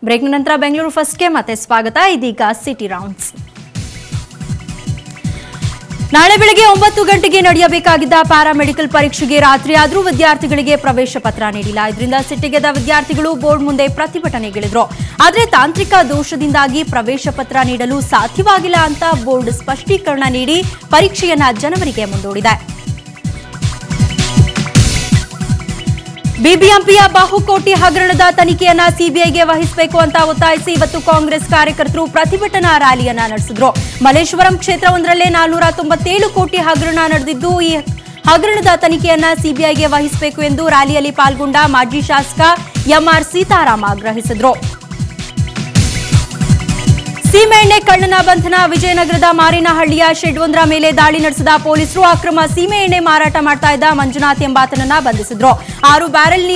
ಬ್ರೇಕ್ನ ನಂತರ ಬೆಂಗಳೂರು ಫಸ್ಟ್ಗೆ ಮತ್ತೆ ಸ್ವಾಗತ. ಇದೀಗ ಸಿಟಿ ರೌಂಡ್ಸ್. ನಾಳೆ ಬೆಳಗ್ಗೆ 9 ಗಂಟೆಗೆ ನಡೆಯಬೇಕಾಗಿದ್ದ ಪ್ಯಾರಾಮೆಡಿಕಲ್ ಪರೀಕ್ಷೆಗೆ ರಾತ್ರಿ ಆದರೂ ವಿದ್ಯಾರ್ಥಿಗಳಿಗೆ ಪ್ರವೇಶ ಪತ್ರ ನೀಡಿಲ್ಲ. ಇದರಿಂದ ಸಿಟ್ಟಿಗೆದ್ದ ವಿದ್ಯಾರ್ಥಿಗಳು ಬೋರ್ಡ್ ಮುಂದೆ ಪ್ರತಿಭಟನೆಗಿಳಿದ್ರು. ಆದರೆ ತಾಂತ್ರಿಕ ದೋಷದಿಂದಾಗಿ ಪ್ರವೇಶ ಪತ್ರ ನೀಡಲು ಸಾಧ್ಯವಾಗಿಲ್ಲ ಅಂತ ಬೋರ್ಡ್ ಸ್ಪಷ್ಟೀಕರಣ ನೀಡಿ ಪರೀಕ್ಷೆಯನ್ನ ಜನವರಿಗೆ ಮುಂದೂಡಿದೆ. ಬಿಬಿಎಂಪಿಯ ಬಹುಕೋಟಿ ಹಗರಣದ ತನಿಖೆಯನ್ನ ಸಿಬಿಐಗೆ ವಹಿಸಬೇಕು ಅಂತ ಒತ್ತಾಯಿಸಿ ಇವತ್ತು ಕಾಂಗ್ರೆಸ್ ಕಾರ್ಯಕರ್ತರು ಪ್ರತಿಭಟನಾ ರ್ಯಾಲಿಯನ್ನ ನಡೆಸಿದ್ರು. ಮಲ್ಲೇಶ್ವರಂ ಕ್ಷೇತ್ರವೊಂದರಲ್ಲೇ 497 ಕೋಟಿ ಹಗರಣ ನಡೆದಿದ್ದು, ಈ ಹಗರಣದ ತನಿಖೆಯನ್ನ ಸಿಬಿಐಗೆ ವಹಿಸಬೇಕು ಎಂದು ರ್ಯಾಲಿಯಲ್ಲಿ ಪಾಲ್ಗೊಂಡ ಮಾಜಿ ಶಾಸಕ ಎಂಆರ್ ಸೀತಾರಾಮ ಆಗ್ರಹಿಸಿದ್ರು. ಸೀಮೆಎಣ್ಣೆ ಕಳ್ಳನ ಬಂಧನ. ವಿಜಯನಗರದ ಮಾರೇನಹಳ್ಳಿಯ ಶೆಡ್ವೊಂದರ ಮೇಲೆ ದಾಳಿ ನಡೆಸಿದ ಪೊಲೀಸರು ಅಕ್ರಮ ಸೀಮೆಎಣ್ಣೆ ಮಾರಾಟ ಮಾಡ್ತಾ ಇದ್ದ ಮಂಜುನಾಥ್ ಎಂಬಾತನನ್ನ ಬಂಧಿಸಿದ್ರು. 6 ಬ್ಯಾರೆಲ್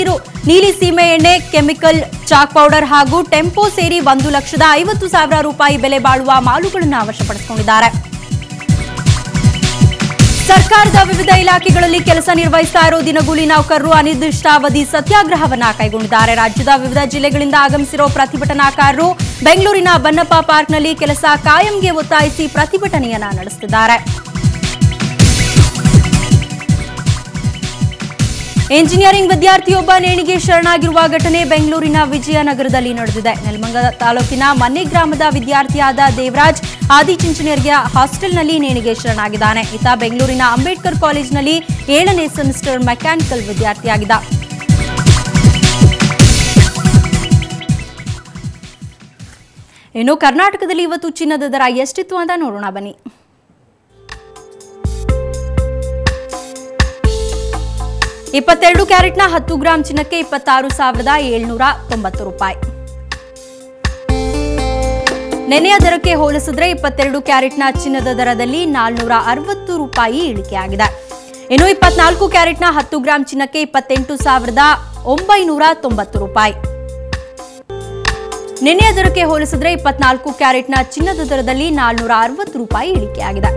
ನೀಲಿ ಸೀಮೆಎಣ್ಣೆ, ಕೆಮಿಕಲ್, ಚಾಕ್ ಪೌಡರ್ ಹಾಗೂ ಟೆಂಪೋ ಸೇರಿ 1,50,000 ರೂಪಾಯಿ ಬೆಲೆ ಬಾಳುವ ಮಾಲುಗಳನ್ನು ವಶಪಡಿಸಿಕೊಂಡಿದ್ದಾರೆ. ಸರ್ಕಾರದ ವಿವಿಧ ಇಲಾಖೆಗಳಲ್ಲಿ ಕೆಲಸ ನಿರ್ವಹಿಸ್ತಾ ಇರೋ ದಿನಗೂಲಿ ನೌಕರರು ಅನಿರ್ದಿಷ್ಟಾವಧಿ ಸತ್ಯಾಗ್ರಹವನ್ನ ಕೈಗೊಂಡಿದ್ದಾರೆ. ರಾಜ್ಯದ ವಿವಿಧ ಜಿಲ್ಲೆಗಳಿಂದ ಆಗಮಿಸಿರೋ ಪ್ರತಿಭಟನಾಕಾರರು ಬೆಂಗಳೂರಿನ ಬನ್ನಪ್ಪ ಪಾರ್ಕ್ನಲ್ಲಿ ಕೆಲಸ ಕಾಯಂಗೆ ಒತ್ತಾಯಿಸಿ ಪ್ರತಿಭಟನೆಯನ್ನ ನಡೆಸುತ್ತಿದ್ದಾರೆ. ಇಂಜಿನಿಯರಿಂಗ್ ವಿದ್ಯಾರ್ಥಿಯೊಬ್ಬ ನೇಣಿಗೆ ಶರಣಾಗಿರುವ ಘಟನೆ ಬೆಂಗಳೂರಿನ ವಿಜಯನಗರದಲ್ಲಿ ನಡೆದಿದೆ. ನೆಲಮಂಗಲ ತಾಲೂಕಿನ ಮನ್ನೆ ಗ್ರಾಮದ ವಿದ್ಯಾರ್ಥಿಯಾದ ದೇವರಾಜ್ ಆದಿಚುಂಚನಗಿರಿಯ ಹಾಸ್ಟೆಲ್ನಲ್ಲಿ ನೇಣಿಗೆ ಶರಣಾಗಿದ್ದಾನೆ. ಈತ ಬೆಂಗಳೂರಿನ ಅಂಬೇಡ್ಕರ್ ಕಾಲೇಜಿನಲ್ಲಿ 7ನೇ ಸೆಮಿಸ್ಟರ್ ಮೆಕ್ಯಾನಿಕಲ್ ವಿದ್ಯಾರ್ಥಿಯಾಗಿದ್ದ. ಇನ್ನು ಕರ್ನಾಟಕದಲ್ಲಿ ಇವತ್ತು ಚಿನ್ನದ ದರ ಎಷ್ಟಿತ್ತು ಅಂತ ನೋಡೋಣ ಬನ್ನಿ. $22 ಕ್ಯಾರೆಟ್ನ 10 ಗ್ರಾಂ ಚಿನ್ನಕ್ಕೆ 26,790 ರೂಪಾಯಿ. ನೆನೆಯ ದರಕ್ಕೆ ಹೋಲಿಸಿದ್ರೆ 22 ಕ್ಯಾರೆಟ್ನ ಚಿನ್ನದ ದರದಲ್ಲಿ 460 ರೂಪಾಯಿ ಇಳಿಕೆಯಾಗಿದೆ. ಇನ್ನು 24 ಕ್ಯಾರೆಟ್ನ 10 ಗ್ರಾಂ ಚಿನ್ನಕ್ಕೆ 28,990 ರೂಪಾಯಿ. ನೆನೆಯ ದರಕ್ಕೆ ಹೋಲಿಸಿದ್ರೆ 24 ಕ್ಯಾರೆಟ್ನ ಚಿನ್ನದ ದರದಲ್ಲಿ 460 ರೂಪಾಯಿ ಇಳಿಕೆಯಾಗಿದೆ.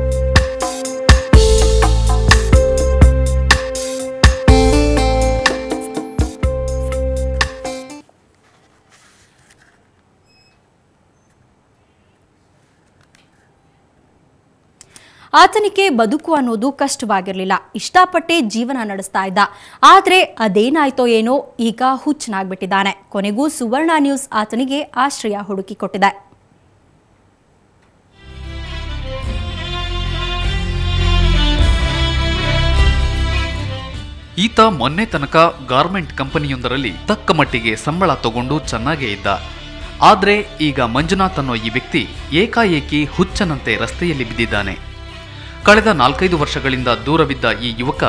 ಆತನಿಗೆ ಬದುಕು ಅನ್ನೋದು ಕಷ್ಟವಾಗಿರಲಿಲ್ಲ. ಇಷ್ಟಪಟ್ಟೆ ಜೀವನ ನಡೆಸ್ತಾ ಇದ್ದ. ಆದರೆ ಅದೇನಾಯ್ತೋ ಏನೋ ಈಗ ಹುಚ್ಚನಾಗ್ಬಿಟ್ಟಿದ್ದಾನೆ. ಕೊನೆಗೂ ಸುವರ್ಣ ನ್ಯೂಸ್ ಆತನಿಗೆ ಆಶ್ರಯ ಹುಡುಕಿಕೊಟ್ಟಿದೆ. ಈತ ಮೊನ್ನೆ ತನಕ ಗಾರ್ಮೆಂಟ್ ಕಂಪನಿಯೊಂದರಲ್ಲಿ ತಕ್ಕ ಮಟ್ಟಿಗೆ ಸಂಬಳ ತಗೊಂಡು ಚೆನ್ನಾಗೇ ಇದ್ದ. ಆದ್ರೆ ಈಗ ಮಂಜುನಾಥ್ ಅನ್ನೋ ಈ ವ್ಯಕ್ತಿ ಏಕಾಏಕಿ ಹುಚ್ಚನಂತೆ ರಸ್ತೆಯಲ್ಲಿ ಬಿದ್ದಿದ್ದಾನೆ. ಕಳೆದ 4-5 ವರ್ಷಗಳಿಂದ ದೂರವಿದ್ದ ಈ ಯುವಕ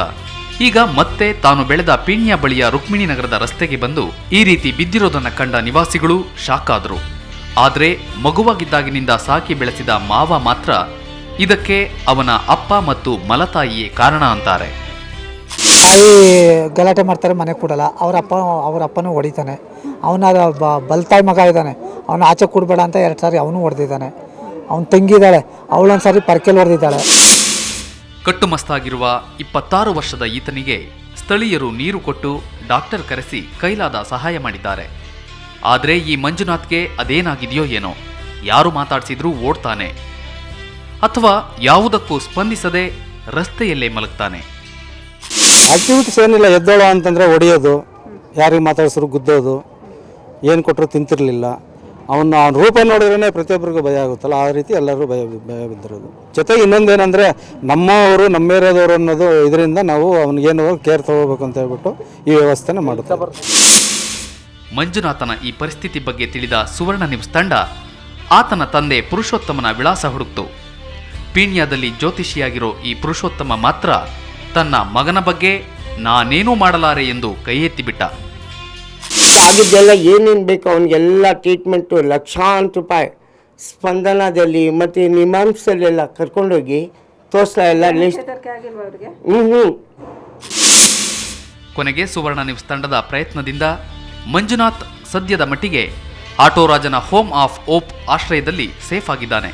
ಈಗ ಮತ್ತೆ ತಾನು ಬೆಳೆದ ಪೀಣ್ಯ ಬಳಿಯ ರುಕ್ಮಿಣಿ ನಗರದ ರಸ್ತೆಗೆ ಬಂದು ಈ ರೀತಿ ಬಿದ್ದಿರೋದನ್ನ ಕಂಡ ನಿವಾಸಿಗಳು ಶಾಕ್ ಆದ್ರು. ಆದ್ರೆ ಮಗುವಾಗಿದ್ದಾಗಿನಿಂದ ಸಾಕಿ ಬೆಳೆಸಿದ ಮಾವ ಮಾತ್ರ ಇದಕ್ಕೆ ಅವನ ಅಪ್ಪ ಮತ್ತು ಮಲತಾಯಿಯೇ ಕಾರಣ ಅಂತಾರೆ. ತಾಯಿ ಗಲಾಟೆ ಮಾಡ್ತಾರೆ, ಮನೆ ಕೊಡಲ್ಲ. ಅವ್ರ ಅಪ್ಪನೂ ಹೊಡಿತಾನೆ. ಅವನ ಬಲ್ತಾಯಿ ಮಗ ಇದ್ದಾನೆ, ಅವನು ಆಚೆ ಕೊಡಬೇಡ ಅಂತ 2 ಸಾರಿ ಅವನು ಹೊಡೆದಿದ್ದಾನೆ. ಅವನು ತಂಗಿದ್ದಾಳೆ, ಅವಳೊಂದು ಸಾರಿ ಪರ್ಕೆಲ್ ಹೊಡೆದಿದ್ದಾಳೆ. ಕಟ್ಟುಮಸ್ತಾಗಿರುವ 26 ವರ್ಷದ ಈತನಿಗೆ ಸ್ಥಳೀಯರು ನೀರು ಕೊಟ್ಟು ಡಾಕ್ಟರ್ ಕರೆಸಿ ಕೈಲಾದ ಸಹಾಯ ಮಾಡಿದ್ದಾರೆ. ಆದರೆ ಈ ಮಂಜುನಾಥ್ಗೆ ಅದೇನಾಗಿದೆಯೋ ಏನೋ, ಯಾರು ಮಾತಾಡ್ಸಿದ್ರೂ ಓಡ್ತಾನೆ ಅಥವಾ ಯಾವುದಕ್ಕೂ ಸ್ಪಂದಿಸದೆ ರಸ್ತೆಯಲ್ಲೇ ಮಲಗ್ತಾನೆ. ಆಕ್ಟಿವಿಟೀಸ್ ಏನಿಲ್ಲ, ಎದ್ದೋಳ ಅಂತಂದರೆ ಹೊಡೆಯೋದು, ಯಾರಿಗೆ ಮಾತಾಡಿಸಿದ್ರು ಗುದ್ದೋದು, ಏನು ಕೊಟ್ಟರು ತಿಂತಿರಲಿಲ್ಲ. ಅವನ ರೂಪ ನೋಡಿದ್ರೇ ಪ್ರತಿಯೊಬ್ಬರಿಗೂ ಭಯ ಆಗುತ್ತಲ್ಲ, ಆ ರೀತಿ ಎಲ್ಲರೂ ಭಯ ಬಿದ್ದಿರೋದು. ಜೊತೆಗೆ ಇನ್ನೊಂದೇನೆಂದರೆ ನಮ್ಮವರು ನಮ್ಮ ಏರಿಯಾದವರು ಅನ್ನೋದು ಇದರಿಂದ ನಾವು ಅವನಿಗೇನು ಕೇರ್ ತಗೋಬೇಕು ಅಂತ ಹೇಳ್ಬಿಟ್ಟು ಈ ವ್ಯವಸ್ಥೆನ ಮಾಡುತ್ತೇವೆ. ಮಂಜುನಾಥನ ಈ ಪರಿಸ್ಥಿತಿ ಬಗ್ಗೆ ತಿಳಿದ ಸುವರ್ಣ ನ್ಯೂಸ್ ತಂಡ ಆತನ ತಂದೆ ಪುರುಷೋತ್ತಮನ ವಿಳಾಸ ಹುಡುಕ್ತು. ಪೀಣ್ಯದಲ್ಲಿ ಜ್ಯೋತಿಷಿಯಾಗಿರೋ ಈ ಪುರುಷೋತ್ತಮ ಮಾತ್ರ ತನ್ನ ಮಗನ ಬಗ್ಗೆ ನಾನೇನೂ ಮಾಡಲಾರೆ ಎಂದು ಕೈ ಎತ್ತಿಬಿಟ್ಟ. ಆಗಿದ್ದೆಲ್ಲ ಏನೇನು ಬೇಕು ಅವನಿಗೆಲ್ಲ ಟ್ರೀಟ್ಮೆಂಟು ಲಕ್ಷಾಂತರ ರೂಪಾಯಿ ಸ್ಪಂದನದಲ್ಲಿ ಮತ್ತು ನಿಮಾನ್ಸಲ್ಲೆಲ್ಲ ಕರ್ಕೊಂಡೋಗಿ ತೋರಿಸ್ತಾ ಎಲ್ಲ ಲಿಸ್ಟ್. ಕೊನೆಗೆ ಸುವರ್ಣ ನ್ಯೂಸ್ ತಂಡದ ಪ್ರಯತ್ನದಿಂದ ಮಂಜುನಾಥ್ ಸದ್ಯದ ಮಟ್ಟಿಗೆ ಆಟೋ ರಾಜನ ಹೋಮ್ ಆಫ್ ಓಪ್ ಆಶ್ರಯದಲ್ಲಿ ಸೇಫ್ ಆಗಿದ್ದಾನೆ.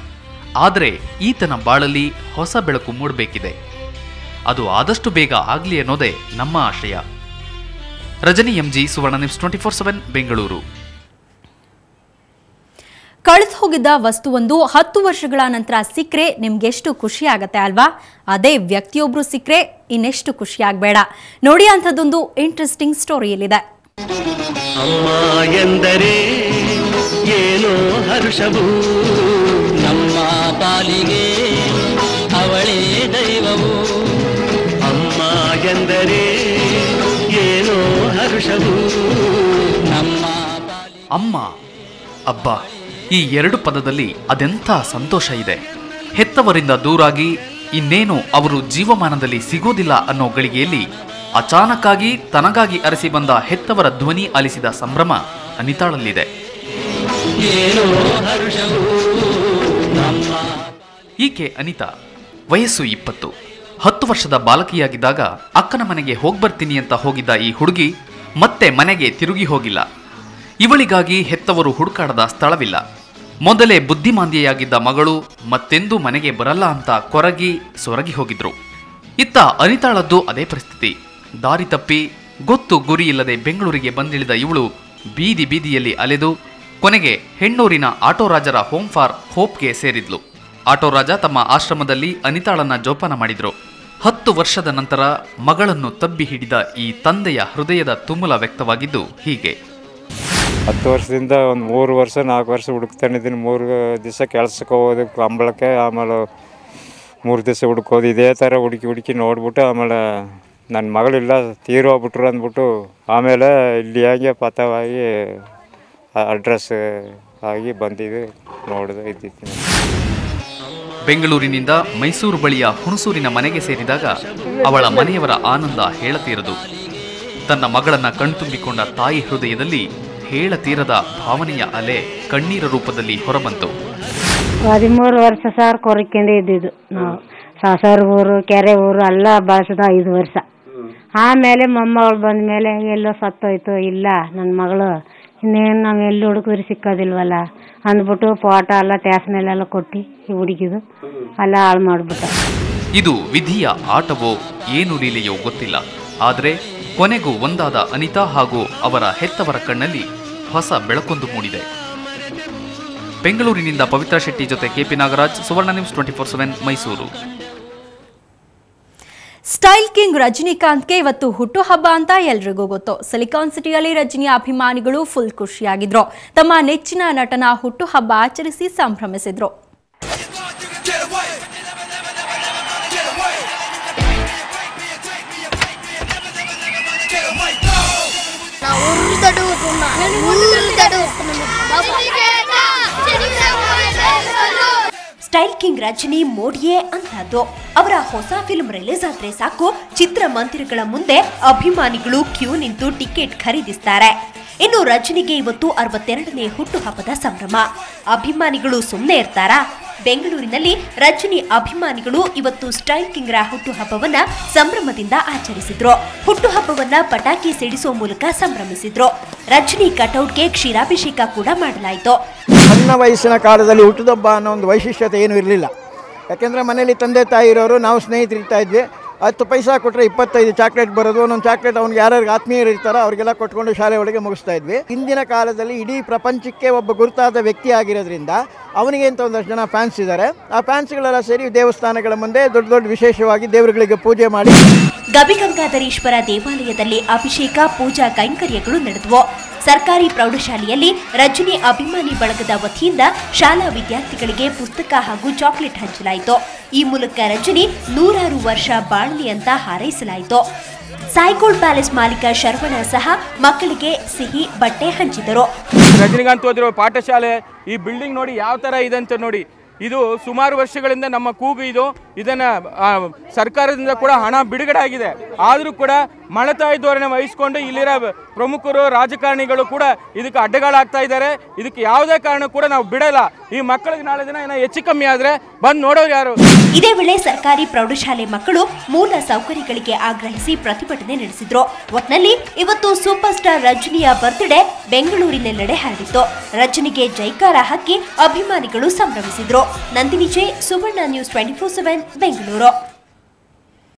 ಆದರೆ ಈತನ ಬಾಳಲ್ಲಿ ಹೊಸ ಬೆಳಕು ಮೂಡಬೇಕಿದೆ. ಅದು ಆದಷ್ಟು ಬೇಗ ಆಗಲಿ ಅನ್ನೋದೇ ನಮ್ಮ ಆಶಯ. ರಜನಿ ಎಂಜಿ, ಸುವರ್ಣ ನ್ಯೂಸ್ 24/7 ಬೆಂಗಳೂರು. ಕಳೆದು ಹೋಗಿದ್ದ ವಸ್ತುವೊಂದು 10 ವರ್ಷಗಳ ನಂತರ ಸಿಕ್ಕರೆ ನಿಮ್ಗೆಷ್ಟು ಖುಷಿ ಆಗತ್ತೆ ಅಲ್ವಾ? ಅದೇ ವ್ಯಕ್ತಿಯೊಬ್ರು ಸಿಕ್ಕರೆ ಇನ್ನೆಷ್ಟು ಖುಷಿ ಆಗಬೇಡ. ನೋಡಿ, ಅಂಥದ್ದೊಂದು ಇಂಟ್ರೆಸ್ಟಿಂಗ್ ಸ್ಟೋರಿ ಇಲ್ಲಿದೆ. ಅಮ್ಮ ಎಂದರೆ ಏನೋ ಹರ್ಷವು, ನಮ್ಮ ಪಾಲಿಗೆ ಅವಳೇ ದೈವವು. ಅಮ್ಮ ಎಂದರೆ ಏನೋ ಹರ್ಷವು, ನಮ್ಮ ಅಮ್ಮ, ಅಬ್ಬ, ಈ ಎರಡು ಪದದಲ್ಲಿ ಅದೆಂಥ ಸಂತೋಷ ಇದೆ. ಹೆತ್ತವರಿಂದ ದೂರಾಗಿ ಇನ್ನೇನು ಅವರು ಜೀವಮಾನದಲ್ಲಿ ಸಿಗೋದಿಲ್ಲ ಅನ್ನೋ ಗಳಿಗೆಯಲ್ಲಿ ಅಚಾನಕ್ಕಾಗಿ ತನಗಾಗಿ ಅರಸಿ ಬಂದ ಹೆತ್ತವರ ಧ್ವನಿ ಆಲಿಸಿದ ಸಂಭ್ರಮ ಅನಿತಾಳಲ್ಲಿದೆ. ಈಕೆ ಅನಿತಾ, ವಯಸ್ಸು 20. 10 ವರ್ಷದ ಬಾಲಕಿಯಾಗಿದ್ದಾಗ ಅಕ್ಕನ ಮನೆಗೆ ಹೋಗ್ಬರ್ತೀನಿ ಅಂತ ಹೋಗಿದ್ದ ಈ ಹುಡುಗಿ ಮತ್ತೆ ಮನೆಗೆ ತಿರುಗಿ ಹೋಗಿಲ್ಲ. ಇವಳಿಗಾಗಿ ಹೆತ್ತವರು ಹುಡುಕಾಡದ ಸ್ಥಳವಿಲ್ಲ. ಮೊದಲೇ ಬುದ್ಧಿಮಾಂದ್ಯೆಯಾಗಿದ್ದ ಮಗಳು ಮತ್ತೆಂದೂ ಮನೆಗೆ ಬರಲ್ಲ ಅಂತ ಕೊರಗಿ ಸೊರಗಿ ಹೋಗಿದ್ರು. ಇತ್ತ ಅನಿತಾಳದ್ದು ಅದೇ ಪರಿಸ್ಥಿತಿ. ದಾರಿ ತಪ್ಪಿ ಗೊತ್ತು ಗುರಿ ಇಲ್ಲದೆ ಬೆಂಗಳೂರಿಗೆ ಬಂದಿಳಿದ ಇವಳು ಬೀದಿ ಬೀದಿಯಲ್ಲಿ ಅಲೆದು ಕೊನೆಗೆ ಹೆಣ್ಣೂರಿನ ಆಟೋರಾಜರ ಹೋಮ್ ಫಾರ್ ಹೋಪ್ಗೆ ಸೇರಿದ್ಲು. ಆಟೋರಾಜ ತಮ್ಮ ಆಶ್ರಮದಲ್ಲಿ ಅನಿತಾಳನ್ನ ಜೋಪಾನ ಮಾಡಿದ್ರು. 10 ವರ್ಷದ ನಂತರ ಮಗಳನ್ನು ತಬ್ಬಿ ಹಿಡಿದ ಈ ತಂದೆಯ ಹೃದಯದ ತುಮುಲ ವ್ಯಕ್ತವಾಗಿದ್ದು ಹೀಗೆ. 10 ವರ್ಷದಿಂದ ಒಂದು 3 ವರ್ಷ 4 ವರ್ಷ ಹುಡುಕ್ತಾನಿದ್ದೀನಿ. 3 ದಿವಸ ಕೆಲ್ಸಕ್ಕೆ ಹೋಗೋದು ಕಂಬಳಕ್ಕೆ, ಆಮೇಲೆ 3 ದಿವಸ ಹುಡುಕೋದು. ಇದೇ ಥರ ಹುಡುಕಿ ನೋಡ್ಬಿಟ್ಟು ಆಮೇಲೆ ನನ್ನ ಮಗಳಿಲ್ಲ, ತೀರೋಗ್ಬಿಟ್ರು ಅಂದ್ಬಿಟ್ಟು ಆಮೇಲೆ ಇಲ್ಲಿ ಹೇಗೆ ಪತವಾಗಿ ಅಡ್ರೆಸ್ ಆಗಿ ಬಂದಿದ್ದು ನೋಡಿದೆ ಇದ್ದಿದ್ದೀನಿ. ಬೆಂಗಳೂರಿನಿಂದ ಮೈಸೂರು ಬಳಿಯ ಹುಣಸೂರಿನ ಮನೆಗೆ ಸೇರಿದಾಗ ಅವಳ ಮನೆಯವರ ಆನಂದ ಹೇಳತೀರದು. ತನ್ನ ಮಗಳನ್ನ ಕಣ್ತುಂಬಿಕೊಂಡ ತಾಯಿ ಹೃದಯದಲ್ಲಿ ಹೇಳತೀರದ ಭಾವನೆಯ ಅಲೆ ಕಣ್ಣೀರ ರೂಪದಲ್ಲಿ ಹೊರಬಂತು. 13 ವರ್ಷ ಸರ್ ಕೊರಕೆಂದೇ ಇದ್ದಿದ್ದು ನಾವು. ಸಾಸರ್ ಊರು, ಕೆರೆ ಊರು ಎಲ್ಲ ಬಳಸಿದ 5 ವರ್ಷ. ಆಮೇಲೆ ಮೊಮ್ಮಗಳು ಬಂದ ಮೇಲೆ ಎಲ್ಲೋ ಸತ್ತೋಯ್ತು. ಇಲ್ಲ, ನನ್ನ ಮಗಳು ಇನ್ನೇನು ನಾವು ಎಲ್ಲಿ ಹುಡುಕಿದ್ರೆ ಸಿಕ್ಕೋದಿಲ್ವಲ್ಲ ಅಂದ್ಬಿಟ್ಟು ಫೋಟೋ ಎಲ್ಲ ಟ್ಯಾಸ್ನಲ್ಲೆಲ್ಲ ಕೊಟ್ಟು ಈ ಹುಡುಗಿದು ಎಲ್ಲ ಹಾಳು ಮಾಡಿಬಿಟ್ಟ. ಇದು ವಿಧಿಯ ಆಟವೋ ಏನು ಲೀಲೆಯೋ ಗೊತ್ತಿಲ್ಲ. ಆದರೆ ಕೊನೆಗೂ ಒಂದಾದ ಅನಿತಾ ಹಾಗೂ ಅವರ ಹೆತ್ತವರ ಕಣ್ಣಲ್ಲಿ ಹೊಸ ಬೆಳಕೊಂದು ಮೂಡಿದೆ. ಬೆಂಗಳೂರಿನಿಂದ ಪವಿತ್ರ ಶೆಟ್ಟಿ ಜೊತೆ ಕೆಪಿ ನಾಗರಾಜ್, ಸುವರ್ಣ ನ್ಯೂಸ್ 24/7 ಮೈಸೂರು. ಸ್ಟೈಲ್ ಕಿಂಗ್ ರಜನಿಕಾಂತ್ಗೆ ಇವತ್ತು ಹುಟ್ಟುಹಬ್ಬ ಅಂತ ಎಲ್ರಿಗೂ ಗೊತ್ತು. ಸಿಲಿಕಾನ್ ಸಿಟಿಯಲ್ಲಿ ರಜನಿಯ ಅಭಿಮಾನಿಗಳು ಫುಲ್ ಖುಷಿಯಾಗಿದ್ರು. ತಮ್ಮ ನೆಚ್ಚಿನ ನಟನ ಹುಟ್ಟುಹಬ್ಬ ಆಚರಿಸಿ ಸಂಭ್ರಮಿಸಿದ್ರು. ಸ್ಟೈಲ್ ಕಿಂಗ್ ರಜನಿ ಮೋಡಿಯೇ ಅಂತದ್ದು. ಅವರ ಹೊಸ ಫಿಲ್ಮ್ ರಿಲೀಸ್ ಆದ್ರೆ ಸಾಕು, ಚಿತ್ರಮಂದಿರಗಳ ಮುಂದೆ ಅಭಿಮಾನಿಗಳು ಕ್ಯೂ ನಿಂತು ಟಿಕೆಟ್ ಖರೀದಿಸ್ತಾರೆ. ಇನ್ನು ರಜನಿಗೆ ಇವತ್ತು 62ನೇ ಹುಟ್ಟುಹಬ್ಬದ ಸಂಭ್ರಮ. ಅಭಿಮಾನಿಗಳು ಸುಮ್ಮನೆ ಇರ್ತಾರಾ? ಬೆಂಗಳೂರಿನಲ್ಲಿ ರಜನಿ ಅಭಿಮಾನಿಗಳು ಇವತ್ತು ಸ್ಟೈಲ್ ಕಿಂಗ್ರ ಹುಟ್ಟುಹಬ್ಬವನ್ನ ಸಂಭ್ರಮದಿಂದ ಆಚರಿಸಿದ್ರು. ಹುಟ್ಟುಹಬ್ಬವನ್ನ ಪಟಾಕಿ ಸಿಡಿಸುವ ಮೂಲಕ ಸಂಭ್ರಮಿಸಿದ್ರು. ರಜನಿ ಕಟೌಟ್ಗೆ ಕ್ಷೀರಾಭಿಷೇಕ ಕೂಡ ಮಾಡಲಾಯಿತು. ಸಣ್ಣ ವಯಸ್ಸಿನ ಕಾಲದಲ್ಲಿ ಹುಟ್ಟುಹಬ್ಬ ಅನ್ನೋ ಒಂದು ವೈಶಿಷ್ಟ್ಯತೆ ಏನೂ ಇರಲಿಲ್ಲ. ಯಾಕೆಂದರೆ ಮನೇಲಿ ತಂದೆ ತಾಯಿ ಇರೋರು, ನಾವು ಸ್ನೇಹಿತರಿರ್ತಾ ಇದ್ವಿ. 10 ಪೈಸಾ ಕೊಟ್ಟರೆ 25 ಚಾಕ್ಲೇಟ್ ಬರೋದು. ಒಂದೊಂದು ಚಾಕ್ಲೇಟ್ ಅವ್ನಿಗೆ ಯಾರ್ಯಾರು ಆತ್ಮೀಯರು ಇರ್ತಾರೋ ಅವ್ರಿಗೆಲ್ಲ ಕೊಟ್ಕೊಂಡು ಶಾಲೆ ಒಳಗೆ ಮುಗಿಸ್ತಾ ಇದ್ವಿ. ಇಂದಿನ ಕಾಲದಲ್ಲಿ ಇಡೀ ಪ್ರಪಂಚಕ್ಕೆ ಒಬ್ಬ ಗುರುತಾದ ವ್ಯಕ್ತಿ ಆಗಿರೋದ್ರಿಂದ ಅವನಿಗೆ ಅಂತ ಒಂದಷ್ಟು ಜನ ಫ್ಯಾನ್ಸ್ ಇದ್ದಾರೆ. ಆ ಫ್ಯಾನ್ಸ್ಗಳೆಲ್ಲ ಸೇರಿ ದೇವಸ್ಥಾನಗಳ ಮುಂದೆ ದೊಡ್ಡ ದೊಡ್ಡ ವಿಶೇಷವಾಗಿ ದೇವರುಗಳಿಗೆ ಪೂಜೆ ಮಾಡಿ ಗವಿಗಂಗಾಧರೇಶ್ವರ ದೇವಾಲಯದಲ್ಲಿ ಅಭಿಷೇಕ, ಪೂಜಾ ಕೈಂಕರ್ಯಗಳು ನಡೆದವು. ಸರ್ಕಾರಿ ಪ್ರೌಢಶಾಲೆಯಲ್ಲಿ ರಜನಿ ಅಭಿಮಾನಿ ಬಳಗದ ವತಿಯಿಂದ ಶಾಲಾ ವಿದ್ಯಾರ್ಥಿಗಳಿಗೆ ಪುಸ್ತಕ ಹಾಗೂ ಚಾಕ್ಲೇಟ್ ಹಂಚಲಾಯಿತು. ಈ ಮೂಲಕ ರಜನಿ 100 ವರ್ಷ ಬಾಳಲಿ ಅಂತ ಹಾರೈಸಲಾಯಿತು. ಸಾಯ್ಗೋಲ್ಡ್ ಪ್ಯಾಲೇಸ್ ಮಾಲೀಕ ಶರವಣ ಸಹ ಮಕ್ಕಳಿಗೆ ಸಿಹಿ ಬಟ್ಟೆ ಹಂಚಿದರು. ರಜನಿಕಾಂತ್ ಓದಿರೋ ಪಾಠಶಾಲೆ, ಈ ಬಿಲ್ಡಿಂಗ್ ನೋಡಿ ಯಾವ ಥರ ಇದೆ ಅಂತ ನೋಡಿ. ಇದು ಸುಮಾರು ವರ್ಷಗಳಿಂದ ನಮ್ಮ ಕೂಗು ಇದು. ಇದನ್ನು ಸರ್ಕಾರದಿಂದ ಕೂಡ ಹಣ ಬಿಡುಗಡೆ ಆಗಿದೆ. ಆದರೂ ಕೂಡ ಮಳತಾಯಿ ಧೋರಣೆ ವಹಿಸಿಕೊಂಡು ಇಲ್ಲಿರೋ ಪ್ರಮುಖರು, ರಾಜಕಾರಣಿಗಳು ಕೂಡ ಇದಕ್ಕೆ ಅಡ್ಡಗಾಲಾಗ್ತಾ ಇದ್ದಾರೆ. ಇದಕ್ಕೆ ಯಾವುದೇ ಕಾರಣ ಕೂಡ ನಾವು ಬಿಡಲ್ಲ. ಈ ಮಕ್ಕಳಿಗೆ ನಾಳೆ ದಿನ ಏನೋ ಹೆಚ್ಚು ಕಮ್ಮಿ ಆದರೆ ಬಂದು ನೋಡೋರು ಯಾರು? ಇದೇ ವೇಳೆ ಸರ್ಕಾರಿ ಪ್ರೌಢಶಾಲೆ ಮಕ್ಕಳು ಮೂಲ ಸೌಕರ್ಯಗಳಿಗೆ ಆಗ್ರಹಿಸಿ ಪ್ರತಿಭಟನೆ ನಡೆಸಿದ್ರು. ಒಟ್ನಲ್ಲಿ ಇವತ್ತು ಸೂಪರ್ ಸ್ಟಾರ್ ರಜನಿಯ ಬರ್ತ್ಡೇ ಬೆಂಗಳೂರಿನೆಲ್ಲೆಡೆ ಹರಡಿತ್ತು. ರಜನಿಗೆ ಜೈಕಾರ ಹಾಕಿ ಅಭಿಮಾನಿಗಳು ಸಂಭ್ರಮಿಸಿದ್ರು. ನಂದಿನಿ ಜೆ, ಸುವರ್ಣ ನ್ಯೂಸ್ 24/7 ಬೆಂಗಳೂರು.